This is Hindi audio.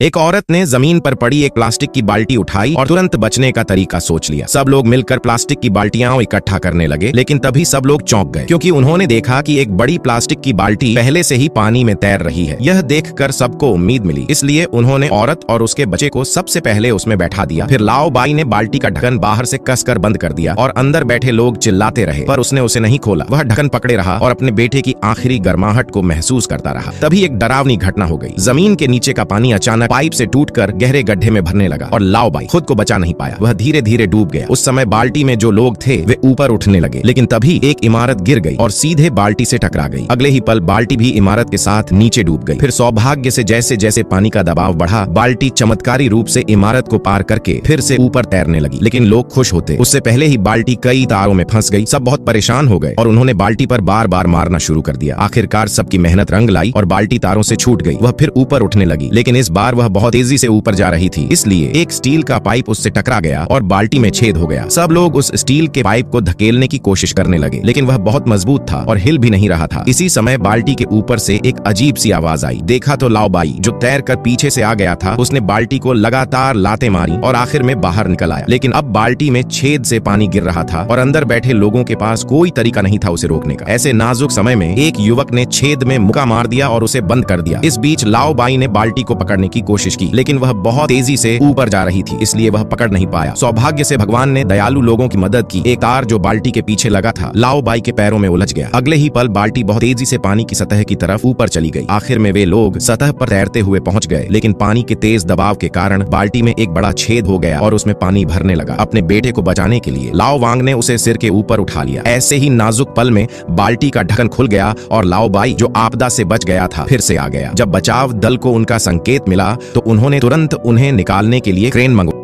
एक औरत ने जमीन पर पड़ी एक प्लास्टिक की बाल्टी उठाई और तुरंत बचने का तरीका सोच लिया। सब लोग मिलकर प्लास्टिक की बाल्टियां इकट्ठा करने लगे, लेकिन तभी सब लोग चौंक गए क्योंकि उन्होंने देखा कि एक बड़ी प्लास्टिक की बाल्टी पहले से ही पानी में तैर रही है। यह देखकर सबको उम्मीद मिली, इसलिए उन्होंने औरत और उसके बच्चे को सबसे पहले उसमें बैठा दिया। फिर लाओ बाई ने बाल्टी का ढक्कन बाहर से कसकर बंद कर दिया और अंदर बैठे लोग चिल्लाते रहे, पर उसने उसे नहीं खोला। वह ढक्कन पकड़े रहा और अपने बेटे की आखिरी गर्माहट को महसूस करता रहा। तभी एक डरावनी घटना हो गई। जमीन के नीचे का पानी अचानक पाइप से टूटकर गहरे गड्ढे में भरने लगा और लाओ बाई खुद को बचा नहीं पाया। वह धीरे धीरे डूब गया। उस समय बाल्टी में जो लोग थे वे ऊपर उठने लगे, लेकिन तभी एक इमारत गिर गई और सीधे बाल्टी से टकरा गई। अगले ही पल बाल्टी भी इमारत के साथ नीचे डूब गई। फिर सौभाग्य से जैसे जैसे पानी का दबाव बढ़ा, बाल्टी चमत्कारी रूप से इमारत को पार करके फिर से ऊपर तैरने लगी। लेकिन लोग खुश होते उससे पहले ही बाल्टी कई तारों में फंस गई। सब बहुत परेशान हो गए और उन्होंने बाल्टी पर बार बार मारना शुरू कर दिया। आखिरकार सबकी मेहनत रंग लाई और बाल्टी तारों से छूट गई। वह फिर ऊपर उठने लगी, लेकिन इस बार वह बहुत तेजी से ऊपर जा रही थी, इसलिए एक स्टील का पाइप उससे टकरा गया और बाल्टी में छेद हो गया। सब लोग उस स्टील के पाइप को धकेलने की कोशिश करने लगे, लेकिन वह बहुत मजबूत था और हिल भी नहीं रहा था। इसी समय बाल्टी के ऊपर से एक अजीब सी आवाज आई। देखा तो लाओ बाई जो तैर कर पीछे से आ गया था, उसने बाल्टी को लगातार लातें मारी और आखिर में बाहर निकल आया। लेकिन अब बाल्टी में छेद से पानी गिर रहा था और अंदर बैठे लोगों के पास कोई तरीका नहीं था उसे रोकने का। ऐसे नाजुक समय में एक युवक ने छेद में मुक्का मार दिया और उसे बंद कर दिया। इस बीच लाओ बाई ने बाल्टी को पकड़ने की कोशिश की, लेकिन वह बहुत तेजी से ऊपर जा रही थी, इसलिए वह पकड़ नहीं पाया। सौभाग्य से भगवान ने दयालु लोगों की मदद की। एक तार जो बाल्टी के पीछे लगा था लाओ बाई के पैरों में उलझ गया। अगले ही पल बाल्टी बहुत तेजी से पानी की सतह की तरफ ऊपर चली गई। आखिर में वे लोग सतह पर तैरते हुए पहुंच गए, लेकिन पानी के तेज दबाव के कारण बाल्टी में एक बड़ा छेद हो गया और उसमें पानी भरने लगा। अपने बेटे को बचाने के लिए लाओ वांग ने उसे सिर के ऊपर उठा लिया। ऐसे ही नाजुक पल में बाल्टी का ढक्कन खुल गया और लाओ बाई जो आपदा से बच गया था फिर से आ गया। जब बचाव दल को उनका संकेत मिला तो उन्होंने तुरंत उन्हें निकालने के लिए क्रेन मंगवाया।